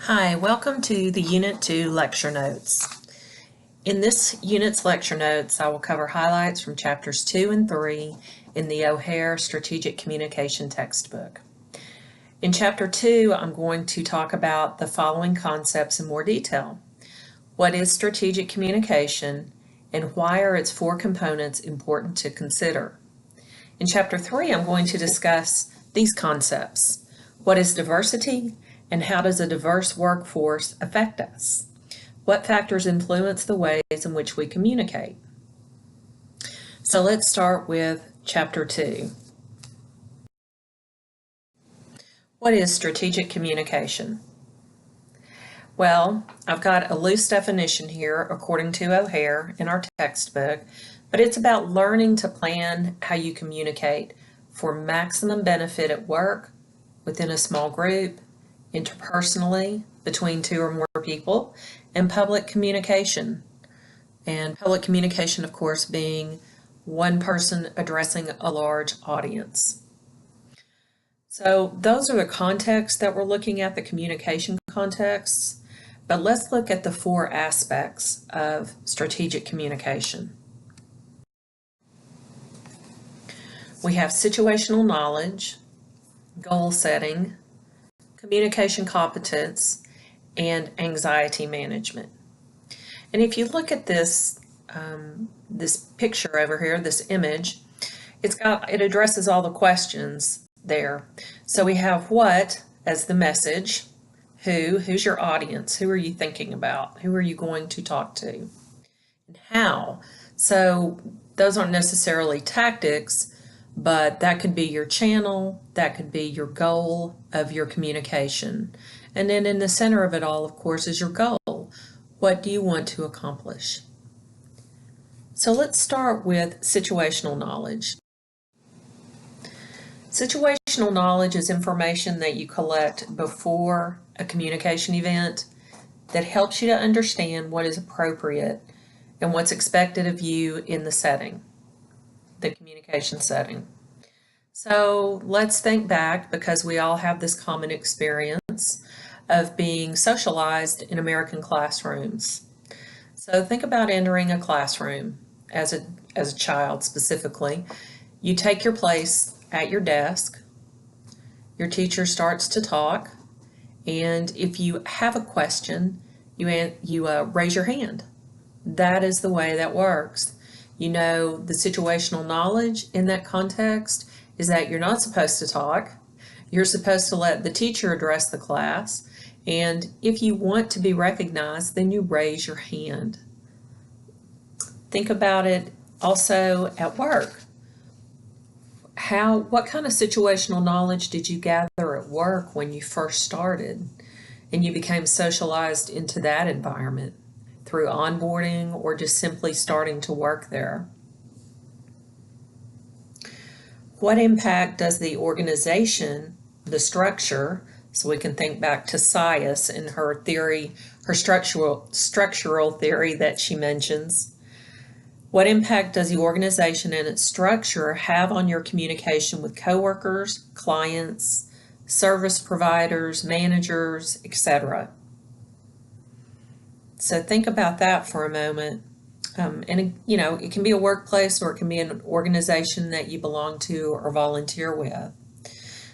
Hi, welcome to the Unit 2 lecture notes. In this unit's lecture notes, I will cover highlights from chapters 2 and 3 in the O'Hare Strategic Communication textbook. In chapter 2, I'm going to talk about the following concepts in more detail. What is strategic communication, and why are its four components important to consider? In chapter 3, I'm going to discuss these concepts. What is diversity, and how does a diverse workforce affect us? What factors influence the ways in which we communicate? So let's start with chapter 2. What is strategic communication? Well, I've got a loose definition here according to O'Hare in our textbook, but it's about learning to plan how you communicate for maximum benefit at work, within a small group, interpersonally, between two or more people, and public communication. And public communication, of course, being one person addressing a large audience. So those are the contexts that we're looking at, the communication contexts. But let's look at the four aspects of strategic communication. We have situational knowledge, goal setting, communication competence, and anxiety management. And if you look at this this picture over here, this image, it addresses all the questions there. So we have what as the message, who's your audience, who are you thinking about, who are you going to talk to, and how. So those aren't necessarily tactics, but that could be your channel, that could be your goal of your communication. And then in the center of it all, of course, is your goal. What do you want to accomplish? So let's start with situational knowledge. Situational knowledge is information that you collect before a communication event that helps you to understand what is appropriate and what's expected of you in the setting, the communication setting. So let's think back, because we all have this common experience of being socialized in American classrooms. So think about entering a classroom as a child specifically. You take your place at your desk, your teacher starts to talk, and if you have a question, you raise your hand. That is the way that works. You know, the situational knowledge in that context is that you're not supposed to talk. You're supposed to let the teacher address the class, and if you want to be recognized, then you raise your hand. Think about it also at work. What kind of situational knowledge did you gather at work when you first started and you became socialized into that environment through onboarding or just simply starting to work there? What impact does the organization, the structure, so we can think back to Sias and her theory, her structural theory that she mentions. What impact does the organization and its structure have on your communication with coworkers, clients, service providers, managers, etc.? So think about that for a moment. And you know, it can be a workplace or it can be an organization that you belong to or volunteer with.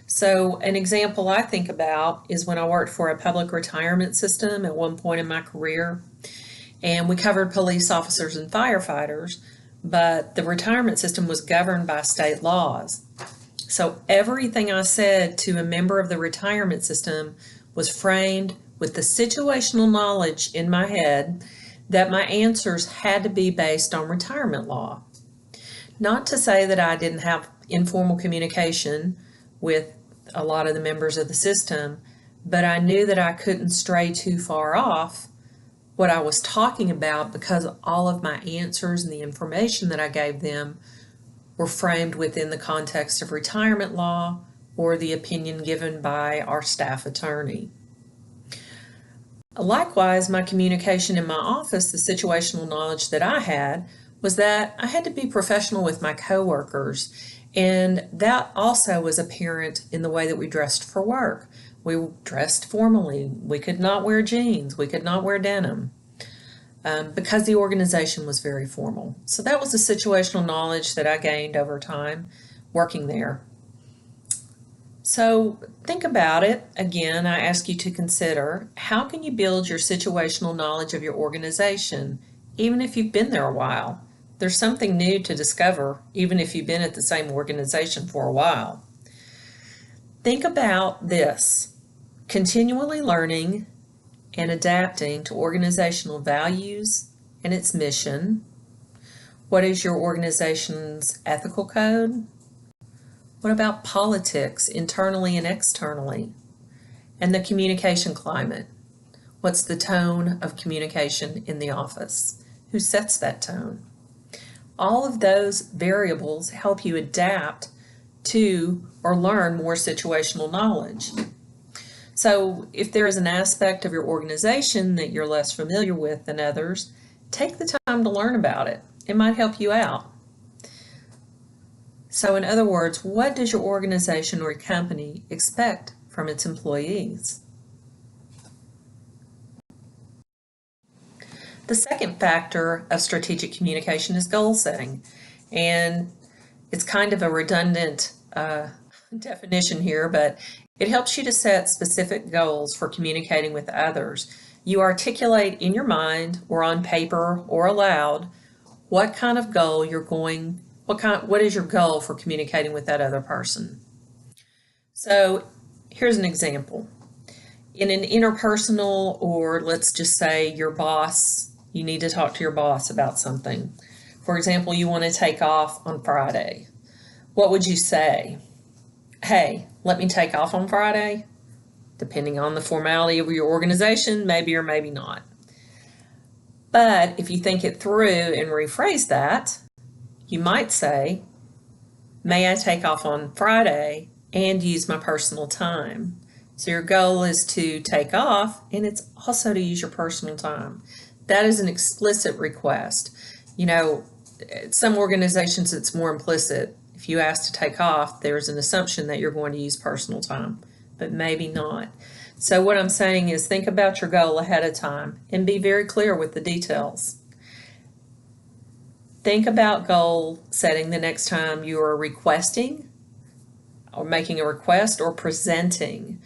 So an example I think about is when I worked for a public retirement system at one point in my career, and we covered police officers and firefighters, but the retirement system was governed by state laws. So everything I said to a member of the retirement system was framed with the situational knowledge in my head that my answers had to be based on retirement law. Not to say that I didn't have informal communication with a lot of the members of the system, but I knew that I couldn't stray too far off what I was talking about, because all of my answers and the information that I gave them were framed within the context of retirement law or the opinion given by our staff attorney. Likewise, my communication in my office, the situational knowledge that I had was that I had to be professional with my coworkers, and that also was apparent in the way that we dressed for work. We dressed formally. We could not wear jeans. We could not wear denim because the organization was very formal. So that was the situational knowledge that I gained over time working there. So think about it. Again, I ask you to consider, how can you build your situational knowledge of your organization, even if you've been there a while? There's something new to discover, even if you've been at the same organization for a while. Think about this: continually learning and adapting to organizational values and its mission. What is your organization's ethical code? What about politics, internally and externally? And the communication climate. What's the tone of communication in the office? Who sets that tone? All of those variables help you adapt to or learn more situational knowledge. So if there is an aspect of your organization that you're less familiar with than others, take the time to learn about it. It might help you out. So in other words, what does your organization or company expect from its employees? The second factor of strategic communication is goal setting. And it's kind of a redundant definition here, but it helps you to set specific goals for communicating with others. You articulate in your mind or on paper or aloud what kind of goal you're going, what is your goal for communicating with that other person. So here's an example. In an interpersonal, or let's just say your boss, you need to talk to your boss about something. For example, you want to take off on Friday. What would you say? Hey, let me take off on Friday? Depending on the formality of your organization, maybe or maybe not. But if you think it through and rephrase that, you might say, may I take off on Friday and use my personal time? So your goal is to take off, and it's also to use your personal time. That is an explicit request. You know, some organizations it's more implicit. If you ask to take off, there's an assumption that you're going to use personal time, but maybe not. So what I'm saying is, think about your goal ahead of time and be very clear with the details. Think about goal setting the next time you are requesting or making a request or presenting.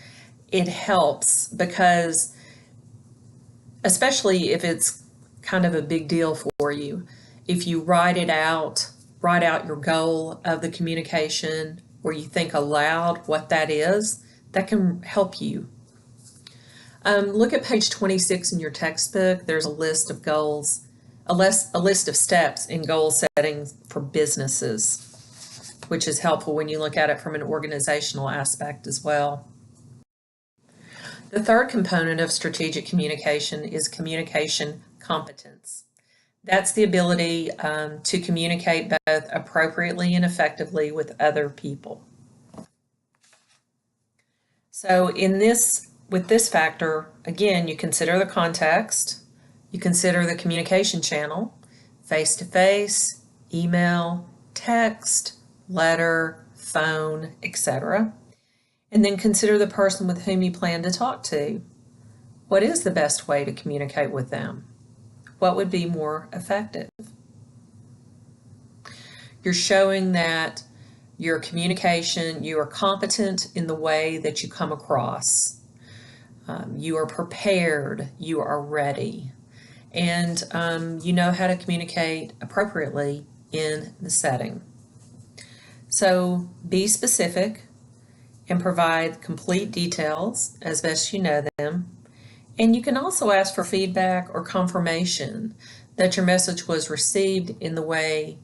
It helps because, especially if it's kind of a big deal for you, if you write out your goal of the communication, or you think aloud what that is, that can help you. Look at page 26 in your textbook. There's a list of goals, a list of steps in goal setting for businesses, which is helpful when you look at it from an organizational aspect as well. The third component of strategic communication is communication competence. That's the ability to communicate both appropriately and effectively with other people. So with this factor, again, you consider the context, you consider the communication channel, face-to-face, email, text, letter, phone, etc. And then consider the person with whom you plan to talk to. What is the best way to communicate with them? What would be more effective? You're showing that your communication, you are competent in the way that you come across. You are prepared, you are ready, and you know how to communicate appropriately in the setting. So be specific and provide complete details as best you know them. And you can also ask for feedback or confirmation that your message was received in the way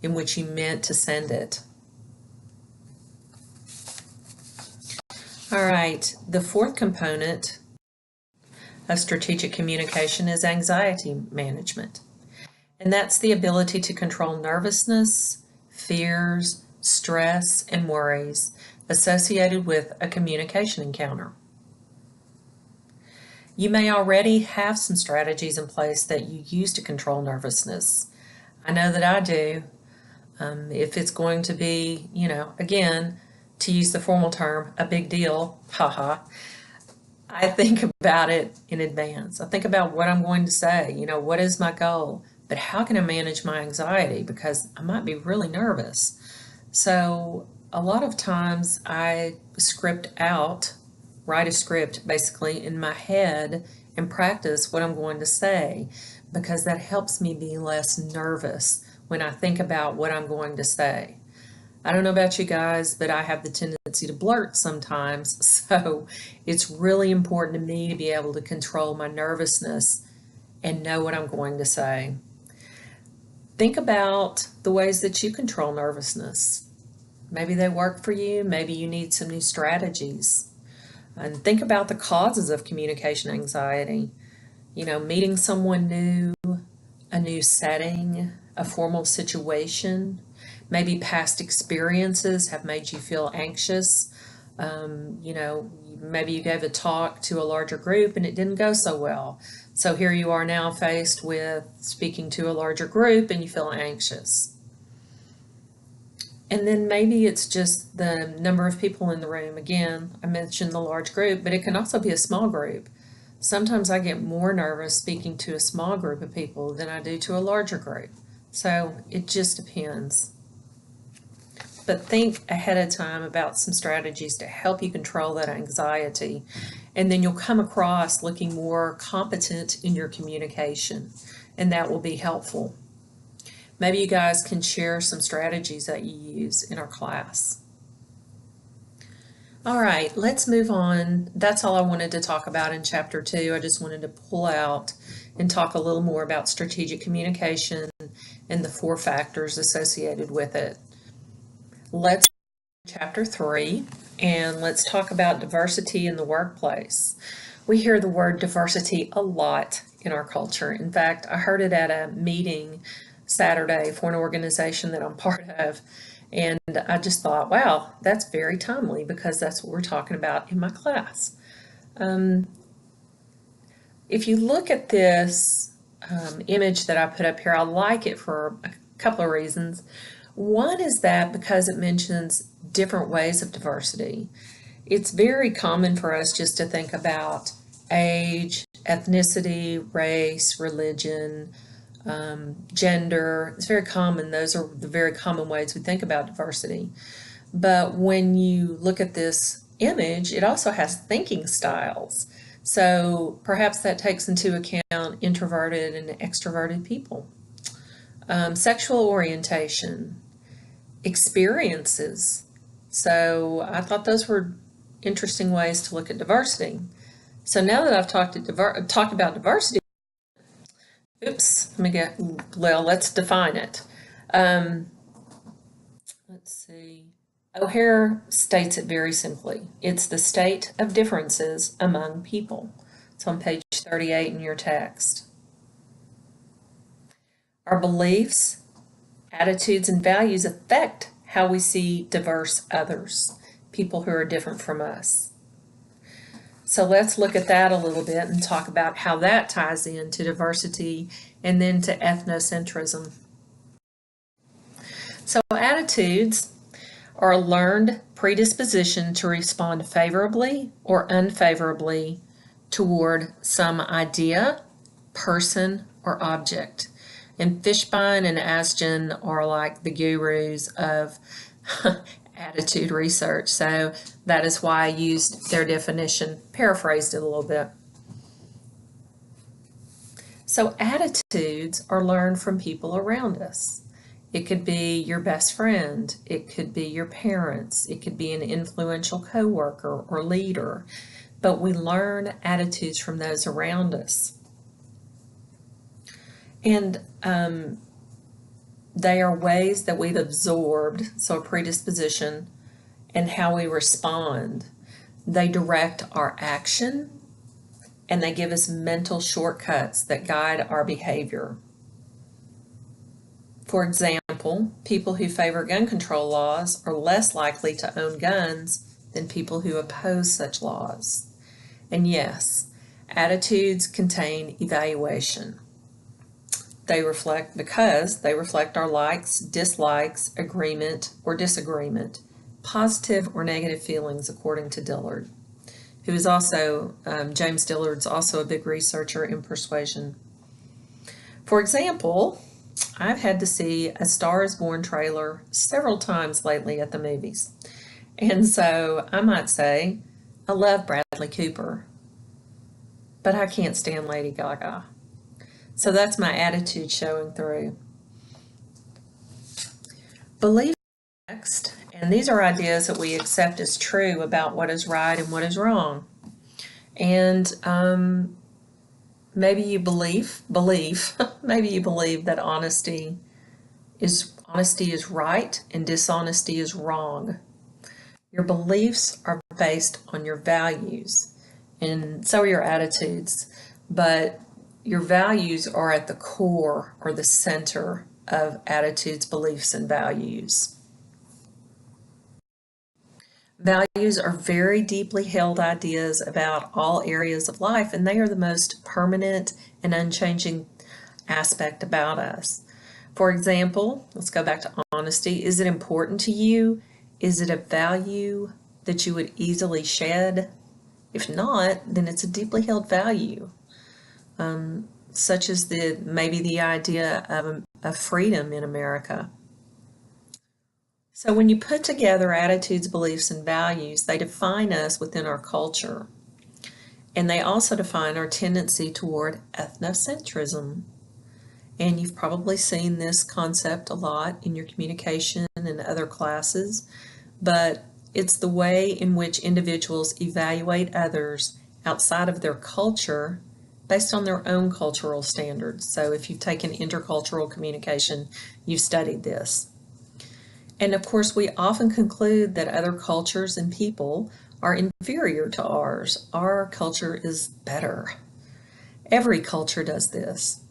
in which you meant to send it. All right, the fourth component of strategic communication is anxiety management. And that's the ability to control nervousness, fears, stress, and worries associated with a communication encounter. You may already have some strategies in place that you use to control nervousness. I know that I do. If it's going to be, again, to use the formal term, a big deal, haha, I think about it in advance. I think about what I'm going to say, what is my goal, but how can I manage my anxiety because I might be really nervous. So a lot of times I write a script basically in my head and practice what I'm going to say because that helps me be less nervous when I think about what I'm going to say. I don't know about you guys, but I have the tendency to blurt sometimes, so it's really important to me to be able to control my nervousness and know what I'm going to say. Think about the ways that you control nervousness. Maybe they work for you, maybe you need some new strategies. And think about the causes of communication anxiety. Meeting someone new, a new setting, a formal situation. Maybe past experiences have made you feel anxious. Maybe you gave a talk to a larger group and it didn't go so well. So here you are now faced with speaking to a larger group and you feel anxious. And then maybe it's just the number of people in the room. Again, I mentioned the large group, but it can also be a small group. Sometimes I get more nervous speaking to a small group of people than I do to a larger group. So it just depends. But think ahead of time about some strategies to help you control that anxiety. And then you'll come across looking more competent in your communication, and that will be helpful. Maybe you guys can share some strategies that you use in our class. All right, let's move on. That's all I wanted to talk about in Chapter 2. I just wanted to pull out and talk a little more about strategic communication and the 4 factors associated with it. Let's go to Chapter 3, and let's talk about diversity in the workplace. We hear the word diversity a lot in our culture. In fact, I heard it at a meeting Saturday for an organization that I'm part of. And I just thought, wow, that's very timely because that's what we're talking about in my class. If you look at this image that I put up here, I like it for a couple of reasons. One is that because it mentions different ways of diversity. It's very common for us just to think about age, ethnicity, race, religion, gender. It's very common. Those are the very common ways we think about diversity. But when you look at this image, it also has thinking styles. So perhaps that takes into account introverted and extroverted people. Sexual orientation, experiences. So I thought those were interesting ways to look at diversity. So now that I've talked about diversity, let's define it. Let's see. O'Hare states it very simply. It's the state of differences among people. It's on page 38 in your text. Our beliefs, attitudes, and values affect how we see diverse others, people who are different from us. So let's look at that a little bit and talk about how that ties into diversity and then to ethnocentrism. So attitudes are a learned predisposition to respond favorably or unfavorably toward some idea, person, or object. And Fishbein and Asgen are like the gurus of attitude research. So that is why I used their definition, paraphrased it a little bit. So attitudes are learned from people around us. It could be your best friend, it could be your parents, it could be an influential coworker or leader, but we learn attitudes from those around us. And they are ways that we've absorbed, so a predisposition, and how we respond. They direct our action, and they give us mental shortcuts that guide our behavior. For example, people who favor gun control laws are less likely to own guns than people who oppose such laws. And yes, attitudes contain evaluation. Because they reflect our likes, dislikes, agreement or disagreement, positive or negative feelings according to Dillard. who is also, James Dillard's also a big researcher in persuasion. For example, I've had to see A Star is Born trailer several times lately at the movies. And so I might say, I love Bradley Cooper, but I can't stand Lady Gaga. So that's my attitude showing through. Belief next, and these are ideas that we accept as true about what is right and what is wrong. And maybe you believe maybe you believe that honesty is right and dishonesty is wrong. Your beliefs are based on your values, and so are your attitudes, but your values are at the core or the center of attitudes, beliefs, and values. Values are very deeply held ideas about all areas of life, and they are the most permanent and unchanging aspect about us. For example, let's go back to honesty. Is it important to you? Is it a value that you would easily shed? If not, then it's a deeply held value, such as maybe the idea of freedom in America. So when you put together attitudes, beliefs, and values, they define us within our culture. And they also define our tendency toward ethnocentrism. And you've probably seen this concept a lot in your communication and other classes, but it's the way in which individuals evaluate others outside of their culture based on their own cultural standards. So if you've taken intercultural communication, you've studied this. And of course, we often conclude that other cultures and people are inferior to ours. Our culture is better. Every culture does this.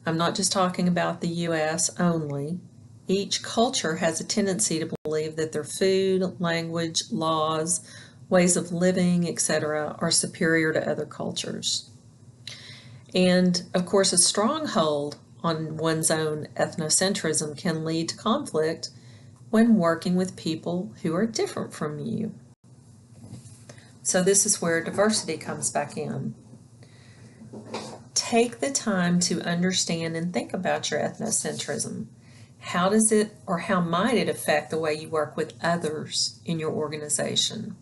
I'm not just talking about the US only. Each culture has a tendency to believe that their food, language, laws, ways of living, etc., are superior to other cultures. And of course, a stronghold on one's own ethnocentrism can lead to conflict when working with people who are different from you. So this is where diversity comes back in. Take the time to understand and think about your ethnocentrism. How does it, or how might it affect the way you work with others in your organization?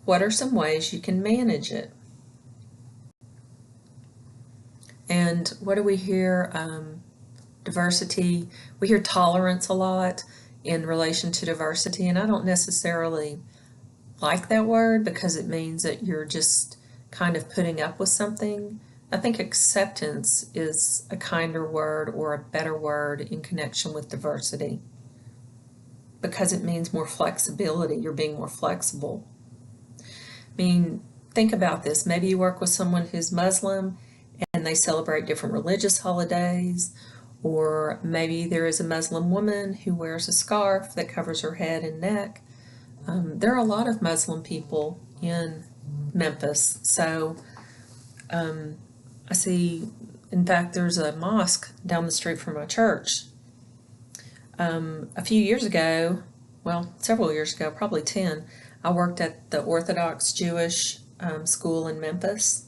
What are some ways you can manage it? And what do we hear? Diversity. We hear tolerance a lot in relation to diversity, and I don't necessarily like that word because it means that you're just kind of putting up with something. I think acceptance is a kinder word or a better word in connection with diversity because it means more flexibility. You're being more flexible. I mean, think about this. Maybe you work with someone who's Muslim and they celebrate different religious holidays, or maybe there is a Muslim woman who wears a scarf that covers her head and neck. There are a lot of Muslim people in Memphis, so I see, in fact, there's a mosque down the street from my church. A few years ago, well, several years ago, probably 10, I worked at the Orthodox Jewish school in Memphis,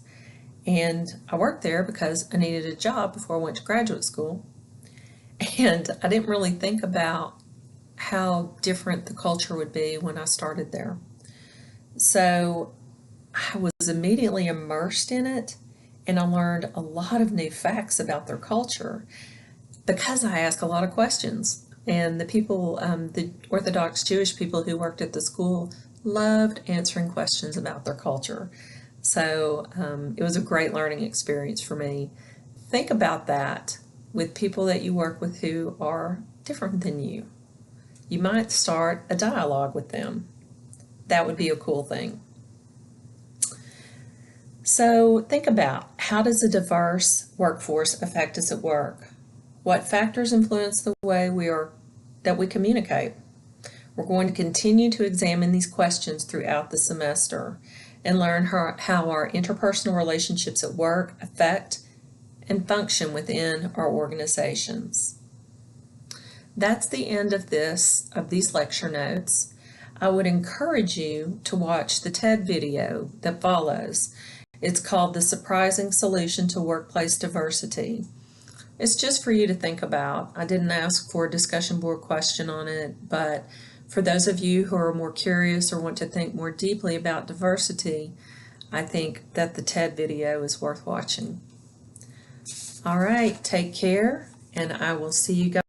and I worked there because I needed a job before I went to graduate school. And I didn't really think about how different the culture would be when I started there. So I was immediately immersed in it, and I learned a lot of new facts about their culture because I asked a lot of questions. And the people, the Orthodox Jewish people who worked at the school loved answering questions about their culture. So it was a great learning experience for me. Think about that with people that you work with who are different than you. You might start a dialogue with them. That would be a cool thing. So think about, how does a diverse workforce affect us at work? What factors influence the way that we communicate? We're going to continue to examine these questions throughout the semester and learn how our interpersonal relationships at work affect and function within our organizations. That's the end of these lecture notes. I would encourage you to watch the TED video that follows. It's called The Surprising Solution to Workplace Diversity. It's just for you to think about. I didn't ask for a discussion board question on it, but for those of you who are more curious or want to think more deeply about diversity, I think that the TED video is worth watching. All right, take care, and I will see you guys.